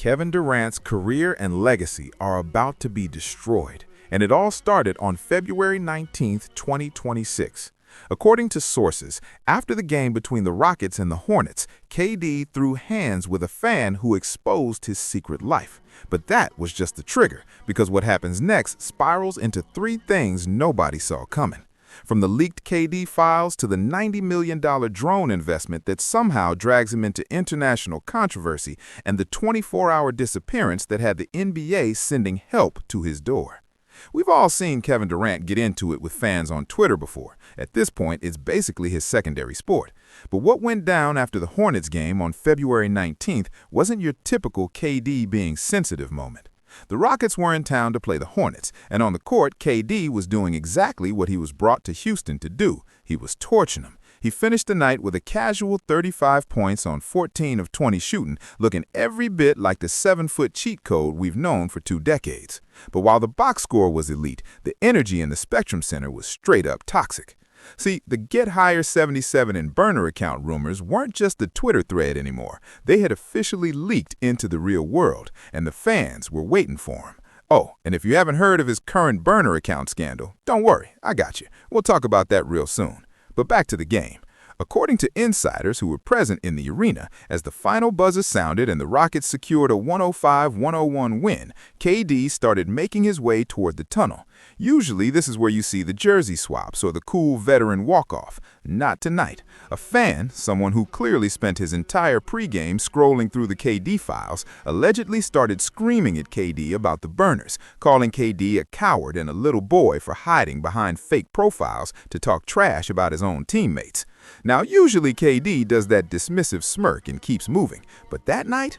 Kevin Durant's career and legacy are about to be destroyed, and it all started on February 19, 2026. According to sources, after the game between the Rockets and the Hornets, KD threw hands with a fan who exposed his secret life. But that was just the trigger, because what happens next spirals into three things nobody saw coming. From the leaked KD files to the $90 million drone investment that somehow drags him into international controversy, and the 24-hour disappearance that had the NBA sending help to his door. We've all seen Kevin Durant get into it with fans on Twitter before. At this point, it's basically his secondary sport. But what went down after the Hornets game on February 19th wasn't your typical KD being sensitive moment. The Rockets were in town to play the Hornets, and on the court, KD was doing exactly what he was brought to Houston to do. He was torching them. He finished the night with a casual 35 points on 14 of 20 shooting, looking every bit like the 7-foot cheat code we've known for 2 decades. But while the box score was elite, the energy in the Spectrum Center was straight up toxic. See, the Get Higher 77 and burner account rumors weren't just a Twitter thread anymore. They had officially leaked into the real world, and the fans were waiting for him. Oh, and if you haven't heard of his current burner account scandal, don't worry, I got you. We'll talk about that real soon. But back to the game. According to insiders who were present in the arena, as the final buzzer sounded and the Rockets secured a 105-101 win, KD started making his way toward the tunnel. Usually, this is where you see the jersey swaps or the cool veteran walk-off. Not tonight. A fan, someone who clearly spent his entire pregame scrolling through the KD files, allegedly started screaming at KD about the burners, calling KD a coward and a little boy for hiding behind fake profiles to talk trash about his own teammates. Now, usually KD does that dismissive smirk and keeps moving, but that night,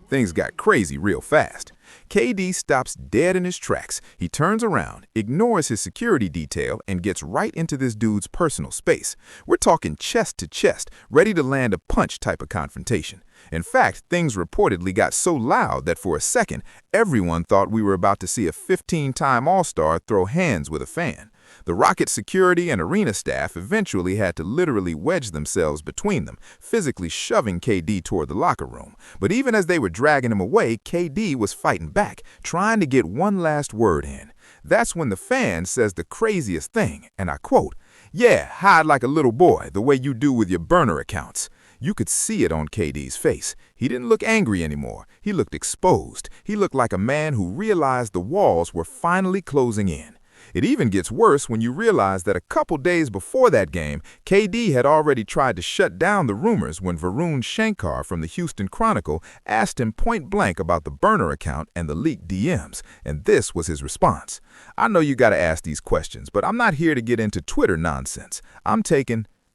things got crazy real fast. KD stops dead in his tracks. He turns around, ignores his security detail, and gets right into this dude's personal space. We're talking chest to chest, ready to land a punch type of confrontation. In fact, things reportedly got so loud that for a second, everyone thought we were about to see a 15-time All-Star throw hands with a fan. The Rocket security and arena staff eventually had to literally wedge themselves between them, physically shoving KD toward the locker room. But even as they were dragging him away, KD was fighting back, trying to get one last word in. That's when the fan says the craziest thing, and I quote, "Yeah, hide like a little boy, the way you do with your burner accounts." You could see it on KD's face. He didn't look angry anymore. He looked exposed. He looked like a man who realized the walls were finally closing in. It even gets worse when you realize that a couple days before that game, KD had already tried to shut down the rumors when Varun Shankar from the Houston Chronicle asked him point blank about the burner account and the leaked DMs, and this was his response. I know you gotta ask these questions, but I'm not here to get into Twitter nonsense.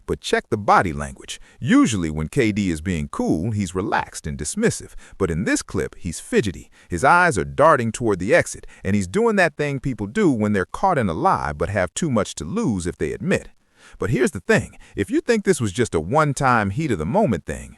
But check the body language. Usually when KD is being cool, he's relaxed and dismissive. But in this clip, he's fidgety. His eyes are darting toward the exit, and he's doing that thing people do when they're caught in a lie but have too much to lose if they admit. But here's the thing. If you think this was just a one-time heat-of-the-moment thing,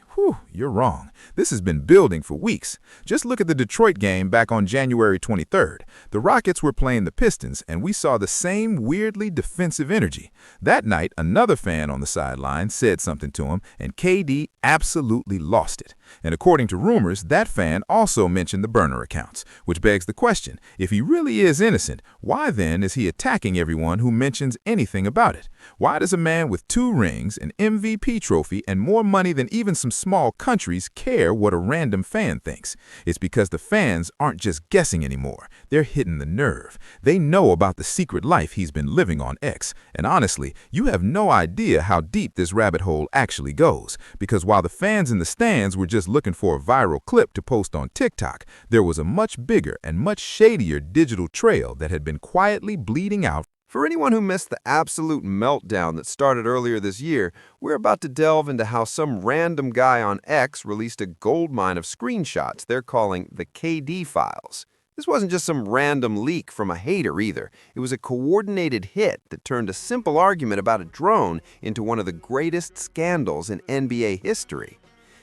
you're wrong. This has been building for weeks. Just look at the Detroit game back on January 23rd. The Rockets were playing the Pistons, and we saw the same weirdly defensive energy. That night, another fan on the sideline said something to him, and KD absolutely lost it. And according to rumors, that fan also mentioned the burner accounts, which begs the question, if he really is innocent, why then is he attacking everyone who mentions anything about it? Why does a man with 2 rings, an MVP trophy, and more money than even some small countries care what a random fan thinks? It's because the fans aren't just guessing anymore. They're hitting the nerve. They know about the secret life he's been living on X. And honestly, you have no idea how deep this rabbit hole actually goes. Because while the fans in the stands were just looking for a viral clip to post on TikTok, there was a much bigger and much shadier digital trail that had been quietly bleeding out. For anyone who missed the absolute meltdown that started earlier this year, we're about to delve into how some random guy on X released a goldmine of screenshots they're calling the KD files. This wasn't just some random leak from a hater either. It was a coordinated hit that turned a simple argument about a drone into one of the greatest scandals in NBA history.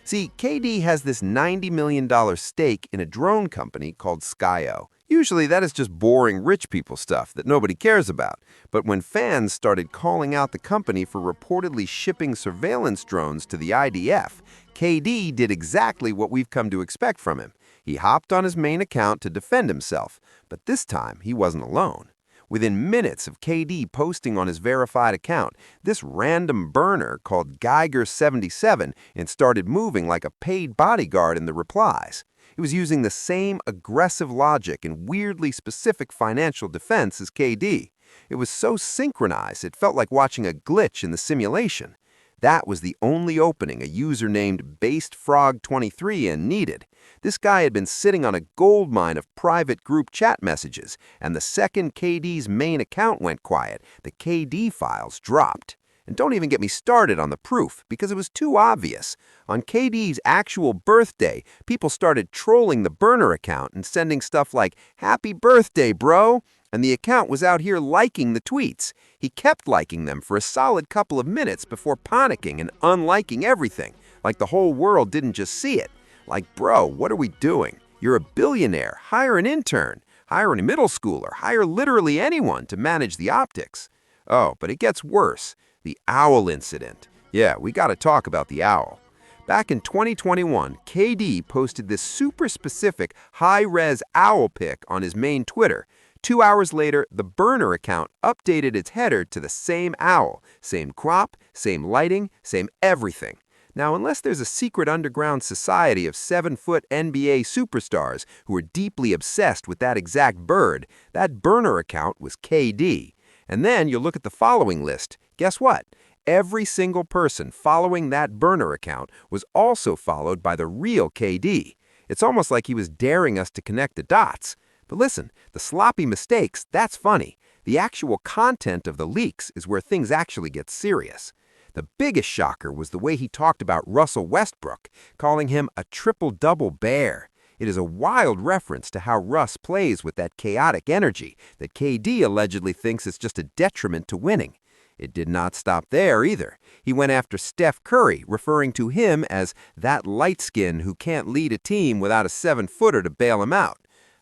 See, KD has this $90 million stake in a drone company called Skyo. Usually that is just boring rich people stuff that nobody cares about. But when fans started calling out the company for reportedly shipping surveillance drones to the IDF, KD did exactly what we've come to expect from him. He hopped on his main account to defend himself, but this time he wasn't alone. Within minutes of KD posting on his verified account, this random burner called Geiger77 and started moving like a paid bodyguard in the replies. It was using the same aggressive logic and weirdly specific financial defense as KD. It was so synchronized it felt like watching a glitch in the simulation. That was the only opening a user named BasedFrog23 needed. This guy had been sitting on a goldmine of private group chat messages, and the second KD's main account went quiet, the KD files dropped. And don't even get me started on the proof, because it was too obvious. On KD's actual birthday, people started trolling the burner account and sending stuff like, "Happy birthday, bro!" And the account was out here liking the tweets. He kept liking them for a solid couple of minutes before panicking and unliking everything, like the whole world didn't just see it. Like, bro, what are we doing? You're a billionaire. Hire an intern. Hire a middle schooler. Hire literally anyone to manage the optics. Oh, but it gets worse. The owl incident. Yeah, we got to talk about the owl. Back in 2021, KD posted this super specific high-res owl pic on his main Twitter. 2 hours later, the burner account updated its header to the same owl. Same crop, same lighting, same everything. Now, unless there's a secret underground society of 7-foot NBA superstars who are deeply obsessed with that exact bird, that burner account was KD. And then you look at the following list. Guess what? Every single person following that burner account was also followed by the real KD. It's almost like he was daring us to connect the dots. But listen, the sloppy mistakes, that's funny. The actual content of the leaks is where things actually get serious. The biggest shocker was the way he talked about Russell Westbrook, calling him a triple-double bear. It is a wild reference to how Russ plays with that chaotic energy that KD allegedly thinks is just a detriment to winning. It did not stop there either. He went after Steph Curry, referring to him as that light skin who can't lead a team without a 7-footer to bail him out.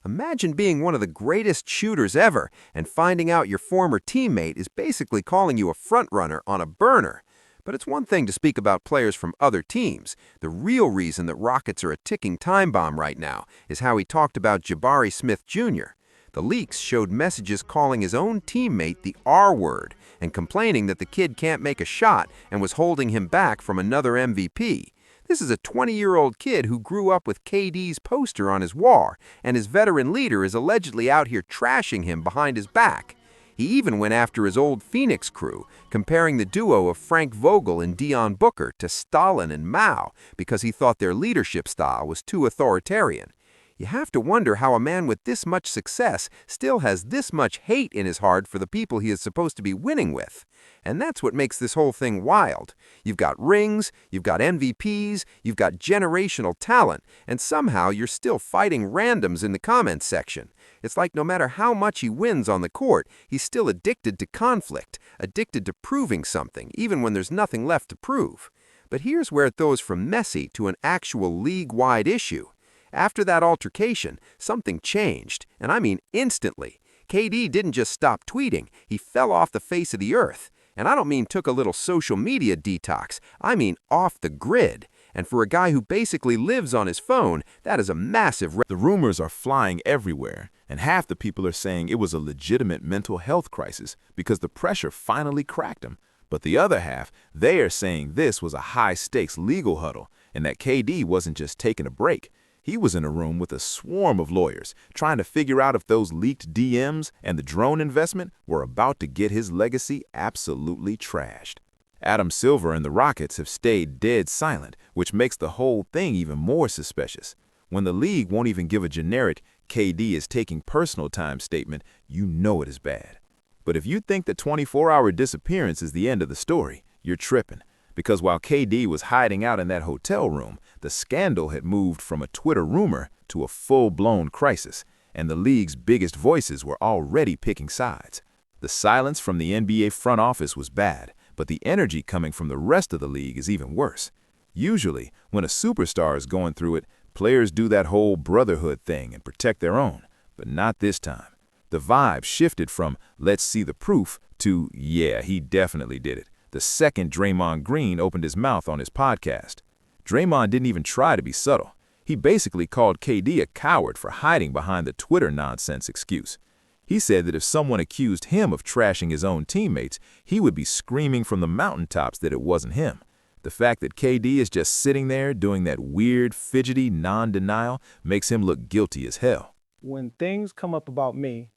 Imagine being one of the greatest shooters ever and finding out your former teammate is basically calling you a frontrunner on a burner. But it's one thing to speak about players from other teams. The real reason that Rockets are a ticking time bomb right now is how he talked about Jabari Smith Jr. The leaks showed messages calling his own teammate the R word and complaining that the kid can't make a shot and was holding him back from another MVP. This is a 20-year-old kid who grew up with KD's poster on his wall, and his veteran leader is allegedly out here trashing him behind his back. He even went after his old Phoenix crew, comparing the duo of Frank Vogel and Dion Booker to Stalin and Mao because he thought their leadership style was too authoritarian. You have to wonder how a man with this much success still has this much hate in his heart for the people he is supposed to be winning with. And that's what makes this whole thing wild. You've got rings, you've got MVPs, you've got generational talent, and somehow you're still fighting randoms in the comments section. It's like no matter how much he wins on the court, he's still addicted to conflict, addicted to proving something, even when there's nothing left to prove. But here's where it goes from messy to an actual league-wide issue. After that altercation, something changed, and I mean instantly. KD didn't just stop tweeting, he fell off the face of the earth. And I don't mean took a little social media detox, I mean off the grid. And for a guy who basically lives on his phone, that is a massive... The rumors are flying everywhere, and half the people are saying it was a legitimate mental health crisis because the pressure finally cracked him. But the other half, they are saying this was a high-stakes legal huddle, and that KD wasn't just taking a break. He was in a room with a swarm of lawyers trying to figure out if those leaked DMs and the drone investment were about to get his legacy absolutely trashed. Adam Silver and the Rockets have stayed dead silent, which makes the whole thing even more suspicious. When the league won't even give a generic "KD is taking personal time" statement, you know it is bad. But if you think the 24-hour disappearance is the end of the story, you're tripping. Because while KD was hiding out in that hotel room, the scandal had moved from a Twitter rumor to a full-blown crisis, and the league's biggest voices were already picking sides. The silence from the NBA front office was bad, but the energy coming from the rest of the league is even worse. Usually, when a superstar is going through it, players do that whole brotherhood thing and protect their own, but not this time. The vibe shifted from "let's see the proof" to "yeah, he definitely did it" the second Draymond Green opened his mouth on his podcast. Draymond didn't even try to be subtle. He basically called KD a coward for hiding behind the Twitter nonsense excuse. He said that if someone accused him of trashing his own teammates, he would be screaming from the mountaintops that it wasn't him. The fact that KD is just sitting there doing that weird, fidgety non-denial makes him look guilty as hell. When things come up about me,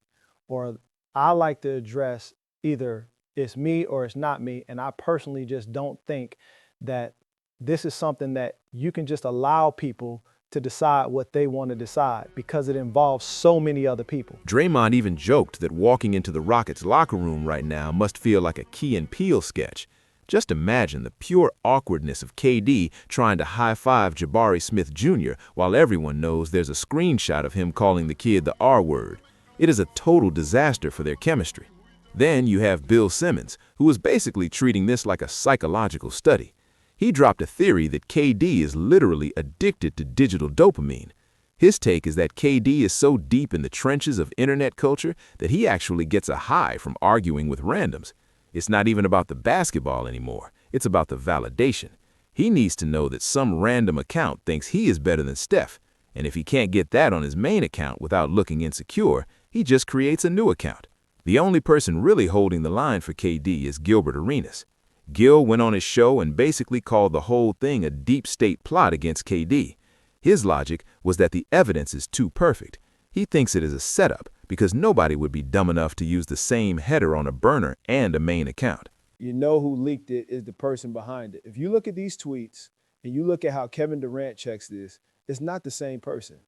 or I like to address either it's me or it's not me, and I personally just don't think that this is something that you can just allow people to decide what they want to decide because it involves so many other people. Draymond even joked that walking into the Rockets locker room right now must feel like a Key and Peele sketch. Just imagine the pure awkwardness of KD trying to high-five Jabari Smith Jr. while everyone knows there's a screenshot of him calling the kid the R word. It is a total disaster for their chemistry. Then you have Bill Simmons, who is basically treating this like a psychological study. He dropped a theory that KD is literally addicted to digital dopamine. His take is that KD is so deep in the trenches of internet culture that he actually gets a high from arguing with randoms. It's not even about the basketball anymore. It's about the validation. He needs to know that some random account thinks he is better than Steph, and if he can't get that on his main account without looking insecure, he just creates a new account. The only person really holding the line for KD is Gilbert Arenas. Gil went on his show and basically called the whole thing a deep state plot against KD. His logic was that the evidence is too perfect. He thinks it is a setup because nobody would be dumb enough to use the same header on a burner and a main account. You know who leaked it is the person behind it. If you look at these tweets and you look at how Kevin Durant checks this, it's not the same person.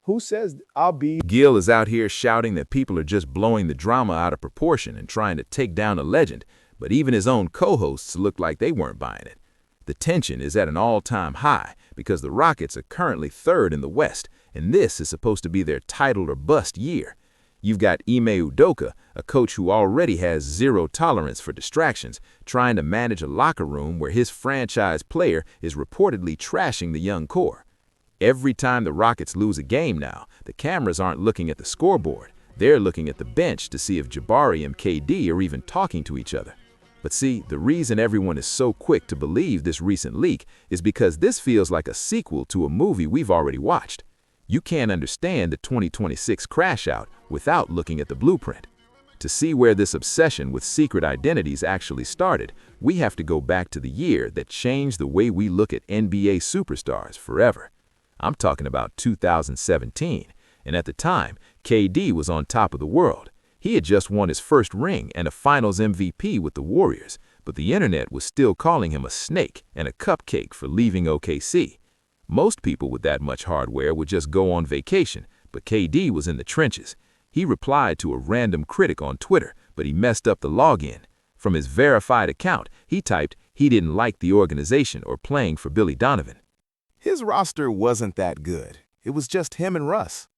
Who says I'll be? Gil is out here shouting that people are just blowing the drama out of proportion and trying to take down a legend, but even his own co-hosts looked like they weren't buying it. The tension is at an all-time high because the Rockets are currently third in the West, and this is supposed to be their title or bust year. You've got Ime Udoka, a coach who already has zero tolerance for distractions, trying to manage a locker room where his franchise player is reportedly trashing the young core. Every time the Rockets lose a game now, the cameras aren't looking at the scoreboard. They're looking at the bench to see if Jabari and KD are even talking to each other. But see, the reason everyone is so quick to believe this recent leak is because this feels like a sequel to a movie we've already watched. You can't understand the 2026 crash out without looking at the blueprint. To see where this obsession with secret identities actually started, we have to go back to the year that changed the way we look at NBA superstars forever. I'm talking about 2017, and at the time, KD was on top of the world. He had just won his first ring and a Finals MVP with the Warriors, but the internet was still calling him a snake and a cupcake for leaving OKC. Most people with that much hardware would just go on vacation, but KD was in the trenches. He replied to a random critic on Twitter, but he messed up the login. From his verified account, he typed he didn't like the organization or playing for Billy Donovan. His roster wasn't that good. It was just him and Russ.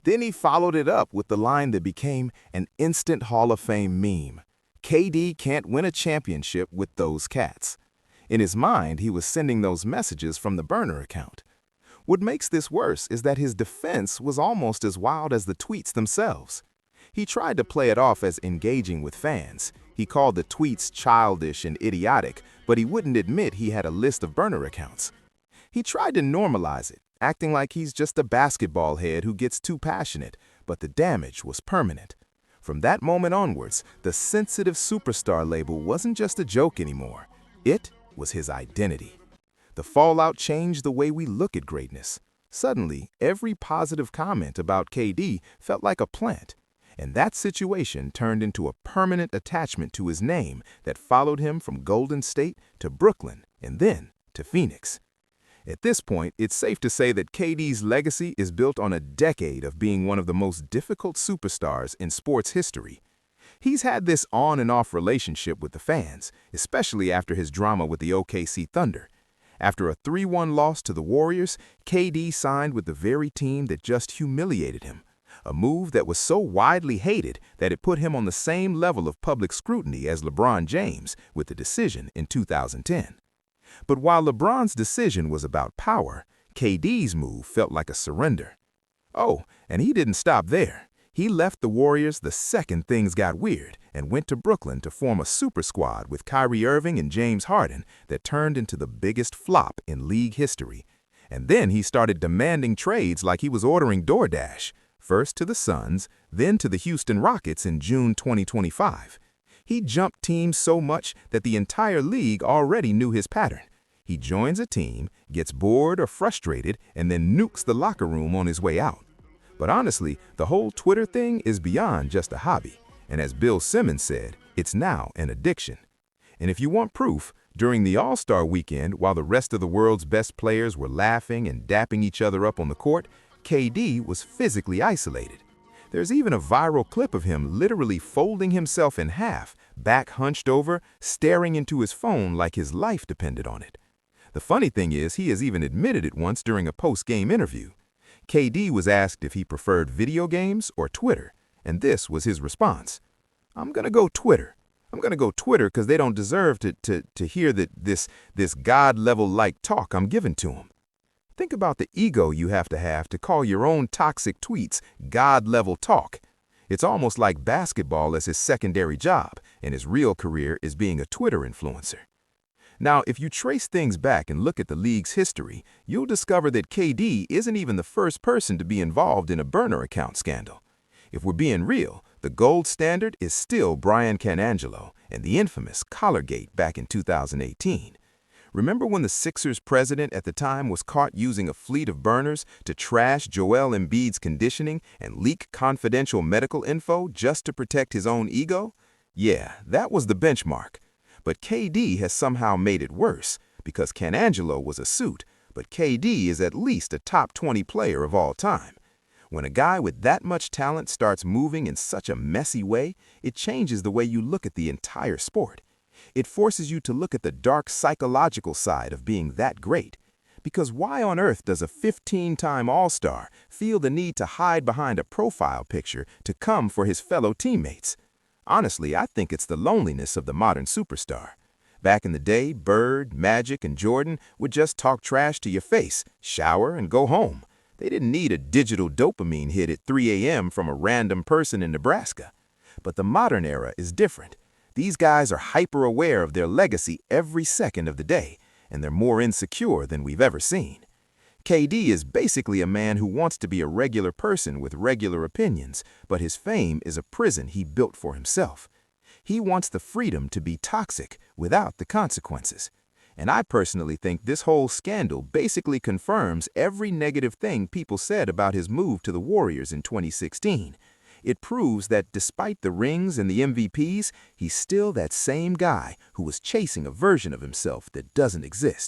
Then he followed it up with the line that became an instant Hall of Fame meme. KD can't win a championship with those cats. In his mind, he was sending those messages from the burner account. What makes this worse is that his defense was almost as wild as the tweets themselves. He tried to play it off as engaging with fans. He called the tweets childish and idiotic, but he wouldn't admit he had a list of burner accounts. He tried to normalize it, acting like he's just a basketball head who gets too passionate, but the damage was permanent. From that moment onwards, the sensitive superstar label wasn't just a joke anymore. It was his identity. The fallout changed the way we look at greatness. Suddenly, every positive comment about KD felt like a plant, and that situation turned into a permanent attachment to his name that followed him from Golden State to Brooklyn and then to Phoenix. At this point, it's safe to say that KD's legacy is built on a decade of being one of the most difficult superstars in sports history. He's had this on and off relationship with the fans, especially after his drama with the OKC Thunder. After a 3-1 loss to the Warriors, KD signed with the very team that just humiliated him, a move that was so widely hated that it put him on the same level of public scrutiny as LeBron James with the decision in 2010. But while LeBron's decision was about power, KD's move felt like a surrender. Oh, and he didn't stop there. He left the Warriors the second things got weird and went to Brooklyn to form a super squad with Kyrie Irving and James Harden that turned into the biggest flop in league history. And then he started demanding trades like he was ordering DoorDash, first to the Suns, then to the Houston Rockets in June 2025. He jumped teams so much that the entire league already knew his pattern. He joins a team, gets bored or frustrated, and then nukes the locker room on his way out. But honestly, the whole Twitter thing is beyond just a hobby. And as Bill Simmons said, it's now an addiction. And if you want proof, during the All-Star weekend, while the rest of the world's best players were laughing and dapping each other up on the court, KD was physically isolated. There's even a viral clip of him literally folding himself in half, back hunched over, staring into his phone like his life depended on it. The funny thing is, he has even admitted it once during a post-game interview. KD was asked if he preferred video games or Twitter, and this was his response. "I'm gonna go Twitter. I'm gonna go Twitter because they don't deserve to hear this God-level-like talk I'm giving to them." Think about the ego you have to call your own toxic tweets God-level talk. It's almost like basketball as his secondary job, and his real career is being a Twitter influencer. Now, if you trace things back and look at the league's history, you'll discover that KD isn't even the first person to be involved in a burner account scandal. If we're being real, the gold standard is still Brian Canangelo and the infamous Collargate back in 2018. Remember when the Sixers president at the time was caught using a fleet of burners to trash Joel Embiid's conditioning and leak confidential medical info just to protect his own ego? Yeah, that was the benchmark. But KD has somehow made it worse, because Canangelo was a suit, but KD is at least a top 20 player of all time. When a guy with that much talent starts moving in such a messy way, it changes the way you look at the entire sport. It forces you to look at the dark psychological side of being that great. Because why on earth does a 15-time All-Star feel the need to hide behind a profile picture to come for his fellow teammates? Honestly, I think it's the loneliness of the modern superstar. Back in the day, Bird, Magic, and Jordan would just talk trash to your face, shower, and go home. They didn't need a digital dopamine hit at 3 a.m. from a random person in Nebraska. But the modern era is different. These guys are hyper-aware of their legacy every second of the day, and they're more insecure than we've ever seen. KD is basically a man who wants to be a regular person with regular opinions, but his fame is a prison he built for himself. He wants the freedom to be toxic without the consequences. And I personally think this whole scandal basically confirms every negative thing people said about his move to the Warriors in 2016. It proves that despite the rings and the MVPs, he's still that same guy who was chasing a version of himself that doesn't exist.